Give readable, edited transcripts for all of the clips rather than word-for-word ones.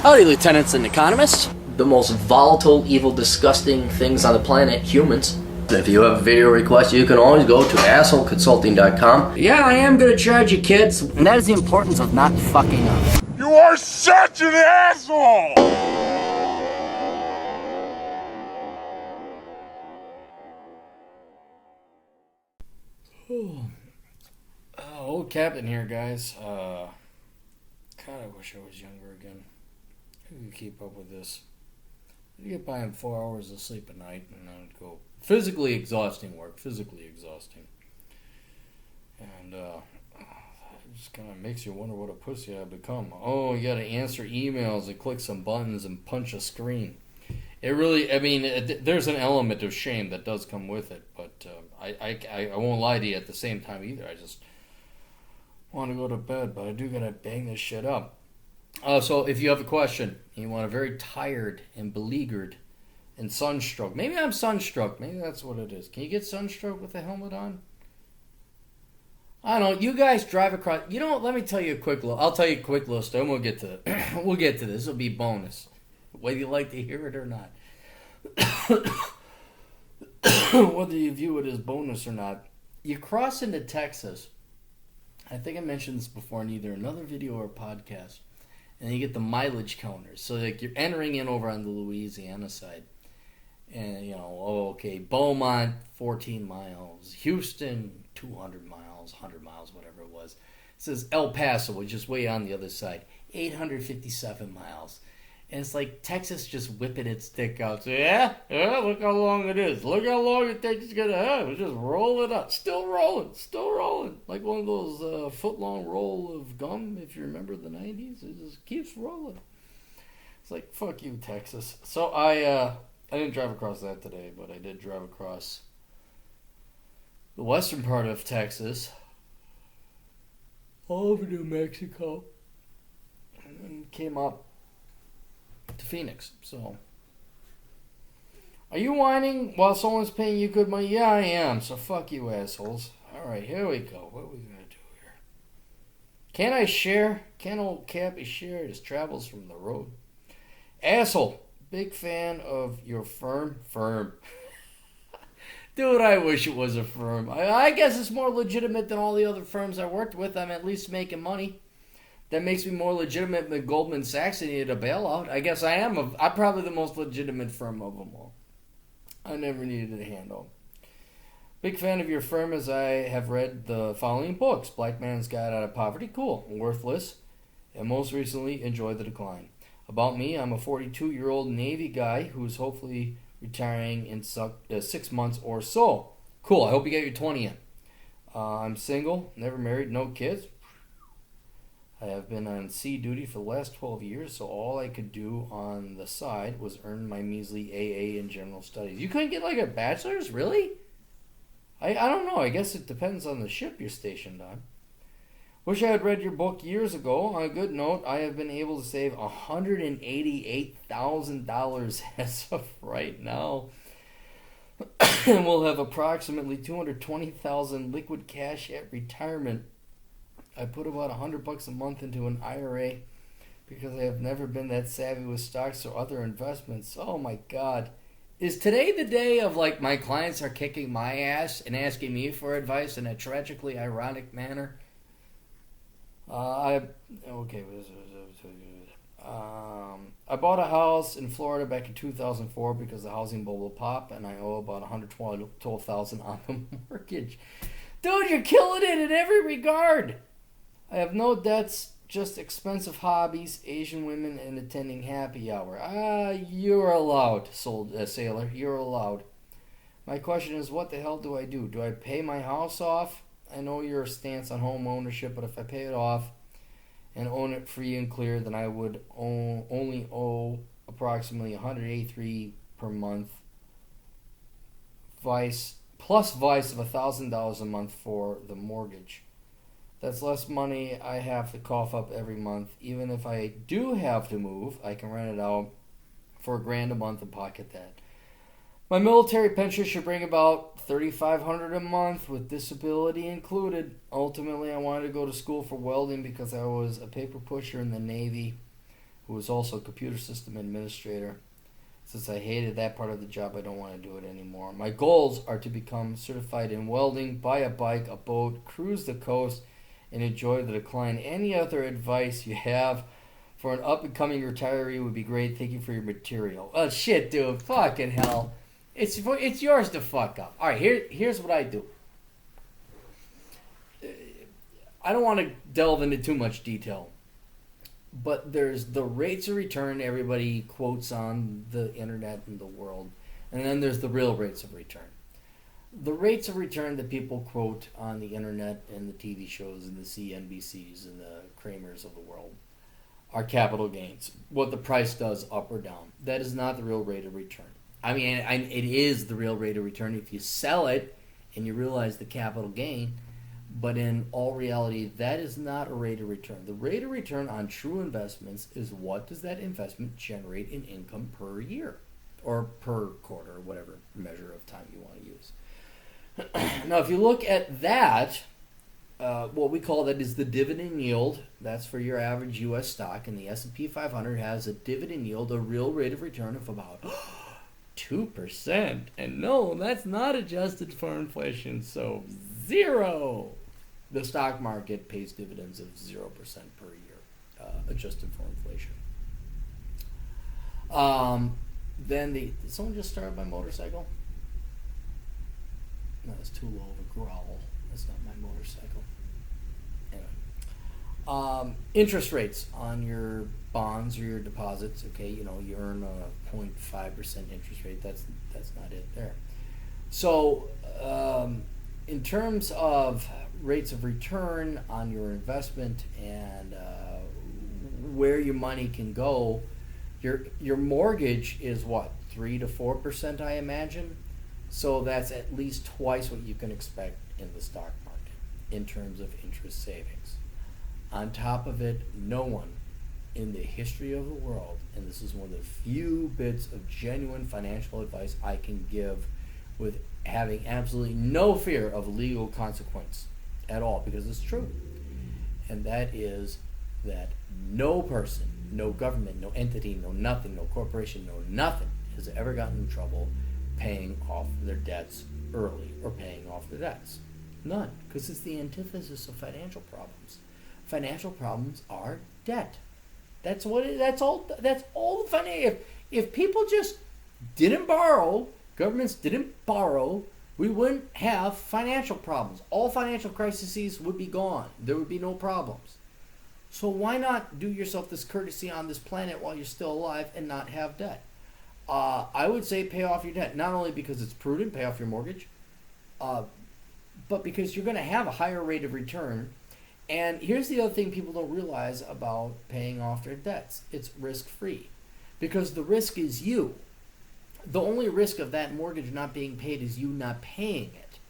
Howdy, lieutenants and economists. The most volatile, evil, disgusting things on the planet, humans. If you have a video request, you can always go to assholeconsulting.com. Yeah, I am gonna charge you, kids. And that is the importance of not fucking up. You are such an asshole! Old Captain here, guys. God, I wish I was younger again. Who could keep up with this? You get by in 4 hours of sleep a night, and then go physically exhausting work, physically exhausting, and it just kind of makes you wonder what a pussy I've become. Oh, you got to answer emails and click some buttons and punch a screen. It really, I mean, there's an element of shame that does come with it, but I won't lie to you at the same time either. I just want to go to bed, but I do gotta bang this shit up. So if you have a question, you want a very tired and beleaguered and sunstroke. Maybe I'm sunstruck. Maybe that's what it is. Can you get sunstroke with a helmet on? I don't know. You guys drive across. You know what? Let me tell you a quick little. I'll tell you a quick little story. We'll get to it. We'll get to this. It'll be bonus, whether you like to hear it or not. Whether you view it as bonus or not. You cross into Texas. I think I mentioned this before in either another video or podcast. And you get the mileage counters. So like you're entering in over on the Louisiana side. And, you know, okay, Beaumont, 14 miles. Houston, 200 miles, 100 miles, whatever it was. It says El Paso, which is way on the other side, 857 miles. And it's like Texas just whipping its dick out. So, yeah, look how long it is. Look how long it takes to get ahead. Just roll it up. Still rolling. Like one of those foot-long roll of gum, if you remember the 90s. It just keeps rolling. It's like, fuck you, Texas. So I didn't drive across that today, but I did drive across the western part of Texas, all over New Mexico, and then came up to Phoenix. So, are you whining while someone's paying you good money? Yeah, I am. So fuck you, assholes. All right, here we go. What are we gonna do here? Can I share? Can old Cappy share his travels from the road? Asshole. Big fan of your firm. Dude, I wish it was a firm. I guess it's more legitimate than all the other firms I worked with. I'm at least making money. That makes me more legitimate than Goldman Sachs and needed a bailout. I guess I'm probably the most legitimate firm of them all. I never needed a handle. Big fan of your firm as I have read the following books. Black Man's Guide Out of Poverty, cool, Worthless, and most recently, Enjoy the Decline. About me, I'm a 42-year-old Navy guy who's hopefully retiring in 6 months or so. Cool, I hope you get your 20 in. I'm single, never married, no kids. I have been on sea duty for the last 12 years, so all I could do on the side was earn my measly AA in general studies. You couldn't get like a bachelor's? Really? I don't know. I guess it depends on the ship you're stationed on. Wish I had read your book years ago. On a good note, I have been able to save $188,000 as of right now. And we'll have approximately $220,000 liquid cash at retirement. I put about $100 a month into an IRA because I have never been that savvy with stocks or other investments. Oh my God. Is today the day of like my clients are kicking my ass and asking me for advice in a tragically ironic manner? I bought a house in Florida back in 2004 because the housing bubble popped, and I owe about $112,000 on the mortgage. Dude, you're killing it in every regard. I have no debts, just expensive hobbies, Asian women, and attending happy hour. You're allowed, sailor. You're allowed. My question is, what the hell do I do? Do I pay my house off? I know your stance on home ownership, but if I pay it off and own it free and clear, then I would only owe approximately $183 per month, plus vice of $1,000 a month for the mortgage. That's less money I have to cough up every month. Even if I do have to move, I can rent it out for $1,000 a month and pocket that. My military pension should bring about $3,500 a month with disability included. Ultimately, I wanted to go to school for welding because I was a paper pusher in the Navy. who was also a computer system administrator. Since I hated that part of the job, I don't want to do it anymore. My goals are to become certified in welding, buy a bike, a boat, cruise the coast, and enjoy the decline. Any other advice you have for an up-and-coming retiree would be great. Thank you for your material. Oh, shit, dude. Fucking hell. It's yours to fuck up. All right, here's what I do. I don't want to delve into too much detail, but there's the rates of return everybody quotes on the internet and the world, and then there's the real rates of return. The rates of return that people quote on the internet and the TV shows and the CNBCs and the Kramers of the world are capital gains, what the price does up or down. That is not the real rate of return. I mean, it is the real rate of return if you sell it and you realize the capital gain, but in all reality, that is not a rate of return. The rate of return on true investments is what does that investment generate in income per year or per quarter, or whatever measure of time you want to use. Now, if you look at that, what we call that is the dividend yield. That's for your average U.S. stock, and the S&P 500 has a dividend yield, a real rate of return of about 2%. And no, that's not adjusted for inflation, so 0. The stock market pays dividends of 0% per year, adjusted for inflation. Did someone just start my motorcycle? No, that's too low of a growl. That's not my motorcycle. Anyway, interest rates on your bonds or your deposits. Okay, you earn a 0.5% interest rate. That's not it there. So, in terms of rates of return on your investment and where your money can go, your mortgage is what, 3 to 4%, I imagine. So that's at least twice what you can expect in the stock market in terms of interest savings. On top of it, no one in the history of the world, and this is one of the few bits of genuine financial advice I can give with having absolutely no fear of legal consequence at all, because it's true. And that is that no person, no government, no entity, no nothing, no corporation, no nothing has ever gotten in trouble paying off their debts early or paying off their debts. None, because it's the antithesis of financial problems. Financial problems are debt. That's what it, that's all the financial. If people just didn't borrow, governments didn't borrow, we wouldn't have financial problems. All financial crises would be gone. There would be no problems. So why not do yourself this courtesy on this planet while you're still alive and not have debt? I would say pay off your debt, not only because it's prudent, pay off your mortgage, but because you're going to have a higher rate of return. And here's the other thing people don't realize about paying off their debts. It's risk-free, because the risk is you. The only risk of that mortgage not being paid is you not paying it.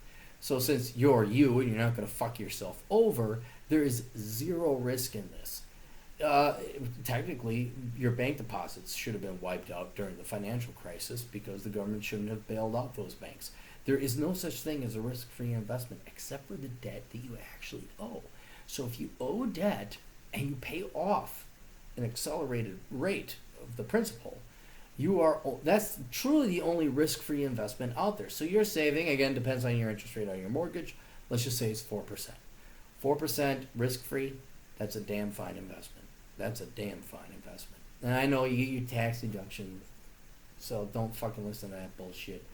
So since you're you and you're not going to fuck yourself over, there is zero risk in this. Technically, your bank deposits should have been wiped out during the financial crisis because the government shouldn't have bailed out those banks. There is no such thing as a risk-free investment except for the debt that you actually owe. So if you owe debt and you pay off an accelerated rate of the principal, that's truly the only risk-free investment out there. So you're saving, again, depends on your interest rate on your mortgage. Let's just say it's 4%. 4% risk-free, that's a damn fine investment. That's a damn fine investment. And I know you get your tax deduction, so don't fucking listen to that bullshit.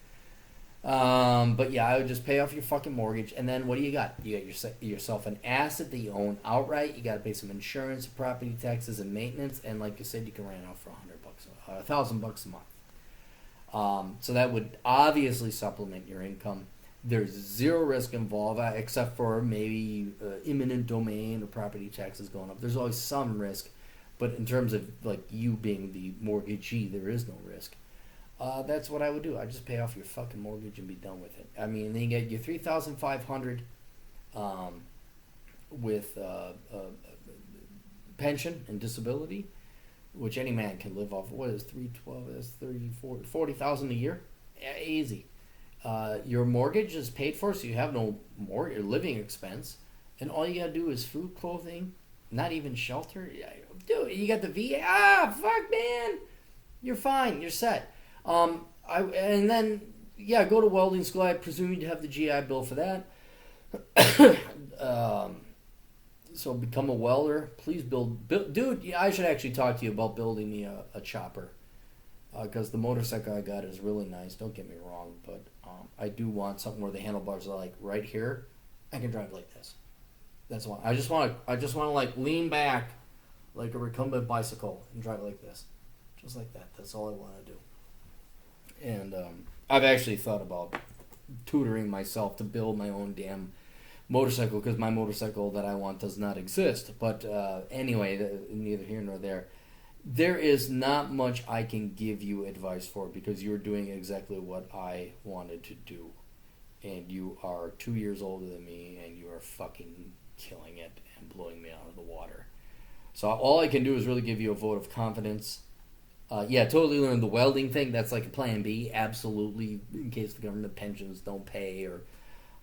But yeah, I would just pay off your fucking mortgage, and then what do you got? You got yourself an asset that you own outright. You got to pay some insurance, property taxes, and maintenance. And like you said, you can rent out for $1,000 a month. So that would obviously supplement your income. There's zero risk involved, except for maybe imminent domain or property taxes going up. There's always some risk, but in terms of like you being the mortgagee, there is no risk. That's what I would do. I'd just pay off your fucking mortgage and be done with it. I mean, then you get your $3,500 with pension and disability, which any man can live off. What is 312? That's 40,000 a year. Yeah, easy. Your mortgage is paid for, so you have no more living expense, and all you gotta do is food, clothing, Not even shelter? Dude, you got the VA? Ah, fuck, man. You're fine. You're set. And then, go to welding school. I presume you'd have the GI Bill for that. So become a welder. Please build. Dude, I should actually talk to you about building me a chopper. Because the motorcycle I got is really nice. Don't get me wrong. But I do want something where the handlebars are like right here. I can drive like this. That's why. I just want to like lean back like a recumbent bicycle and drive like this. Just like that. That's all I want to do. And I've actually thought about tutoring myself to build my own damn motorcycle because my motorcycle that I want does not exist. But anyway, neither here nor there. There is not much I can give you advice for because you're doing exactly what I wanted to do. And you are 2 years older than me and you are fucking killing it and blowing me out of the water. So all I can do is really give you a vote of confidence. Totally learn the welding thing. That's like a plan B, absolutely, in case the government pensions don't pay or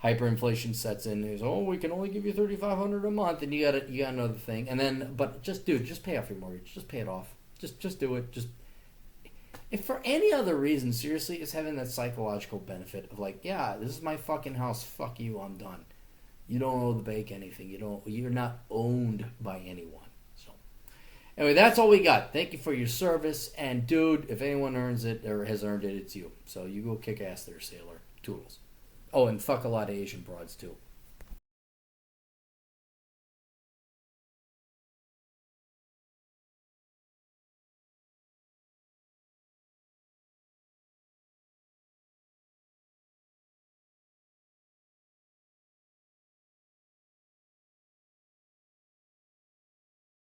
hyperinflation sets in. Is we can only give you $3,500 a month, and you got another thing. And then, but just pay off your mortgage. Just pay it off. Just do it. Just if for any other reason, seriously, it's having that psychological benefit of like, yeah, this is my fucking house. Fuck you, I'm done. You don't owe the bank anything. You're not owned by anyone. Anyway, that's all we got. Thank you for your service. And, dude, if anyone earns it or has earned it, it's you. So you go kick ass there, sailor. Toodles. Oh, and fuck a lot of Asian broads, too.